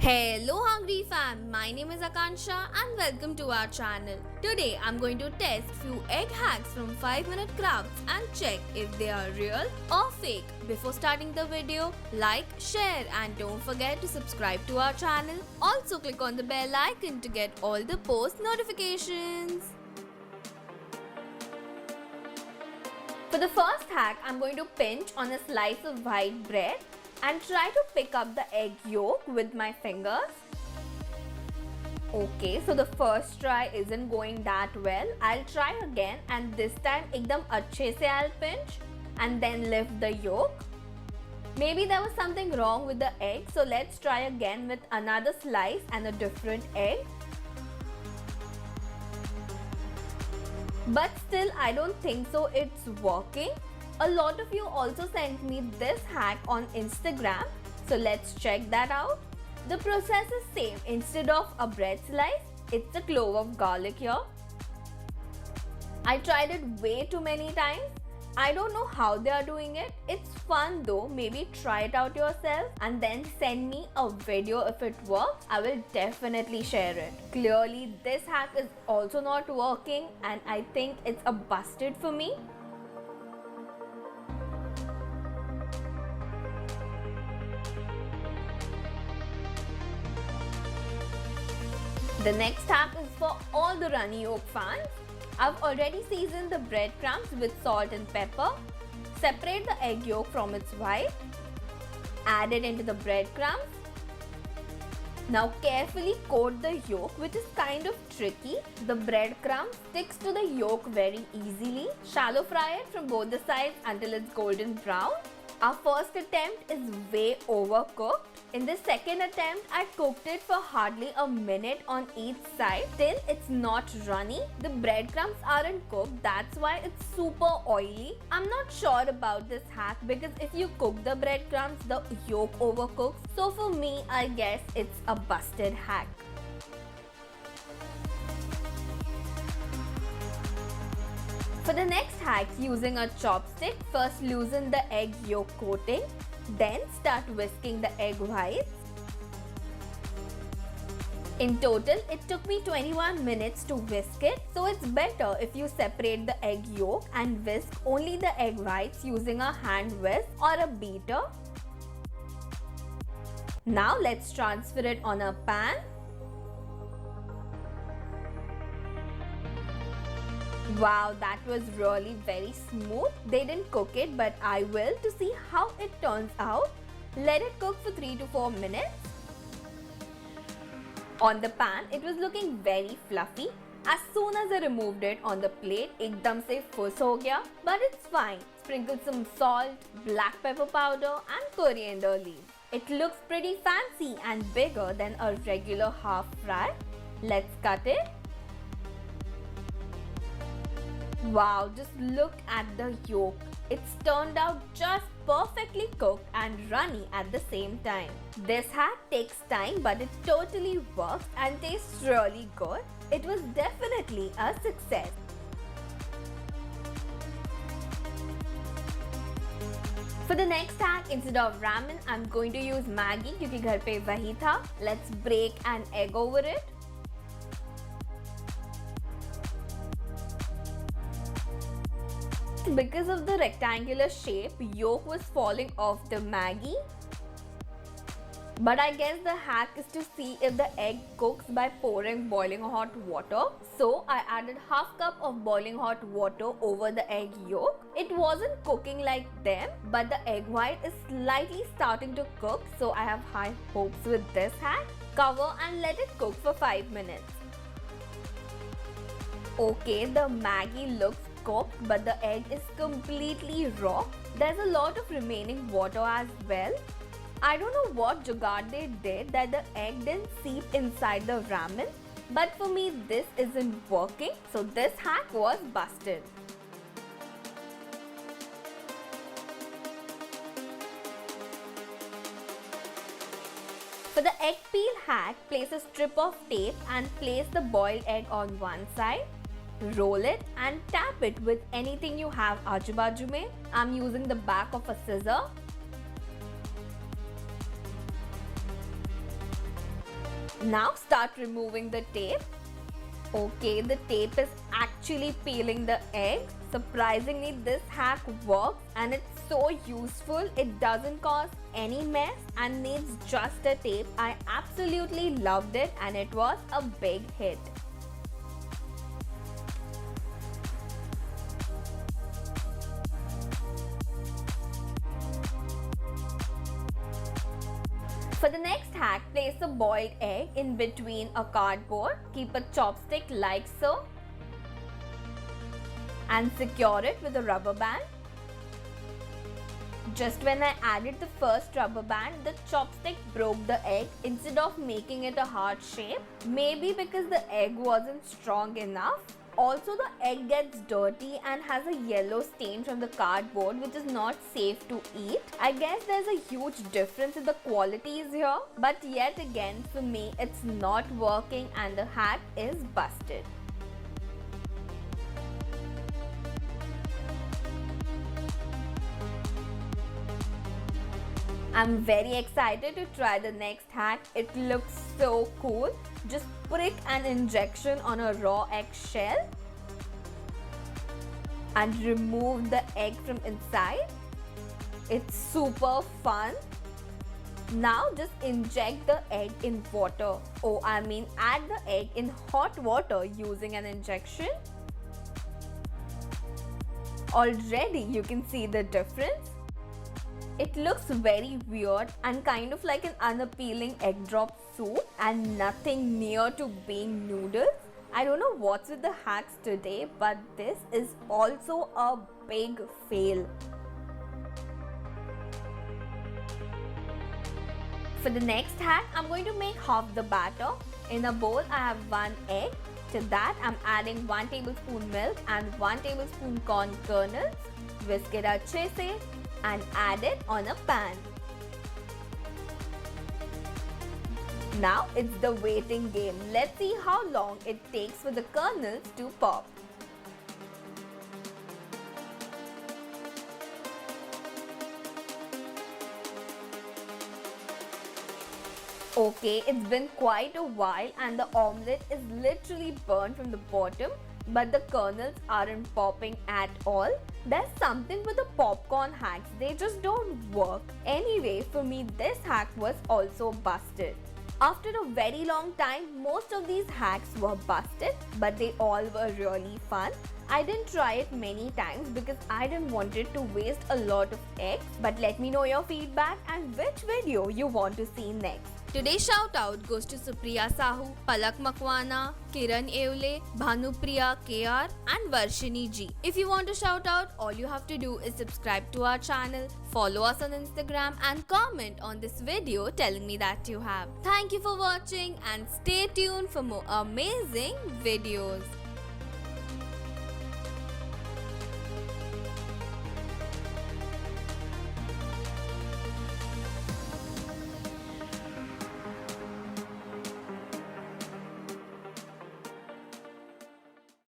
Hello Hungry fam, my name is Akansha and welcome to our channel. Today I'm going to test few egg hacks from 5-minute crafts and check if they are real or fake. Before starting the video, like, share and don't forget to subscribe to our channel. Also click on the bell icon to get all the post notifications. For the first hack, I'm going to pinch on a slice of white bread and try to pick up the egg yolk with my fingers. Okay, so the first try isn't going that well. I'll try again and this time एकदम अच्छे से I'll pinch and then lift the yolk. Maybe there was something wrong with the egg, so let's try again with another slice and a different egg. But still, I don't think so it's working. A lot of you also sent me this hack on Instagram, so let's check that out. The process is same. Instead of a bread slice, it's a clove of garlic here. I tried it way too many times. I don't know how they are doing it. It's fun though. Maybe try it out yourself and then send me a video if it works. I will definitely share it. Clearly, this hack is also not working and I think it's a busted for me. The next hack is for all the runny yolk fans. I've already seasoned the breadcrumbs with salt and pepper. Separate the egg yolk from its white. Add it into the breadcrumbs. Now carefully coat the yolk, which is kind of tricky. The breadcrumb sticks to the yolk very easily. Shallow fry it from both the sides until it's golden brown. Our first attempt is way overcooked. In the second attempt, I cooked it for hardly a minute on each side till it's not runny. The breadcrumbs aren't cooked, that's why it's super oily. I'm not sure about this hack because if you cook the breadcrumbs, the yolk overcooks. So for me, I guess it's a busted hack. For the next hack, using a chopstick, first loosen the egg yolk coating, then start whisking the egg whites. In total, it took me 21 minutes to whisk it, so it's better if you separate the egg yolk and whisk only the egg whites using a hand whisk or a beater. Now let's transfer it on a pan. Wow, that was really very smooth. They didn't cook it, but I will to see how it turns out. Let it cook for 3 to 4 minutes. On the pan, it was looking very fluffy. As soon as I removed it on the plate, ekdam se fuss ho gaya. But it's fine. Sprinkle some salt, black pepper powder and coriander leaves. It looks pretty fancy and bigger than a regular half fry. Let's cut it. Wow, just look at the yolk. It's turned out just perfectly cooked and runny at the same time. This hack takes time, but it totally works and tastes really good. It was definitely a success. For the next hack, instead of ramen, I'm going to use Maggi क्योंकि घर पे वही था. Let's break an egg over it. Because of the rectangular shape, yolk was falling off the Maggi. But I guess the hack is to see if the egg cooks by pouring boiling hot water. So I added half cup of boiling hot water over the egg yolk. It wasn't cooking like them, but the egg white is slightly starting to cook. So I have high hopes with this hack. Cover and let it cook for 5 minutes. Okay, the Maggi looks cooked, but the egg is completely raw. There's a lot of remaining water as well. I don't know what jugaad they did that the egg didn't seep inside the ramen, but for me this isn't working, so this hack was busted. For the egg peel hack, place a strip of tape and place the boiled egg on one side. Roll it and tap it with anything you have aaju baaju mein. I'm using the back of a scissor. Now start removing the tape. Okay, the tape is actually peeling the egg. Surprisingly, this hack works and it's so useful. It doesn't cause any mess and needs just a tape. I absolutely loved it and it was a big hit. For the next hack, place a boiled egg in between a cardboard. Keep a chopstick like so and secure it with a rubber band. Just when I added the first rubber band, the chopstick broke the egg instead of making it a heart shape. Maybe because the egg wasn't strong enough. Also, the egg gets dirty and has a yellow stain from the cardboard, which is not safe to eat. I guess there's a huge difference in the qualities here, but yet again for me it's not working and the hack is busted. I'm very excited to try the next hack. It looks so cool. Just prick an injection on a raw egg shell and remove the egg from inside. It's super fun. Now just inject the egg in water. Add the egg in hot water using an injection. Already you can see the difference. It looks very weird and kind of like an unappealing egg drop soup and nothing near to being noodles. I don't know what's with the hacks today, but this is also a big fail. For the next hack, I'm going to make half the batter. In a bowl, I have 1 egg. To that, I'm adding 1 tablespoon milk and 1 tablespoon corn kernels. Whisk it अच्छे से and add it on a pan. Now it's the waiting game. Let's see how long it takes for the kernels to pop. Okay, it's been quite a while and the omelette is literally burnt from the bottom, but the kernels aren't popping at all. There's something with the popcorn hacks, they just don't work. Anyway, for me this hack was also busted. After a very long time, most of these hacks were busted, but they all were really fun. I didn't try it many times because I didn't want it to waste a lot of eggs. But let me know your feedback and which video you want to see next. Today's shout out goes to Supriya Sahu, Palak Makwana, Kiran Evle, Bhanupriya KR and Varshini G. If you want to shout out, all you have to do is subscribe to our channel, follow us on Instagram and comment on this video telling me that you have. Thank you for watching and stay tuned for more amazing videos.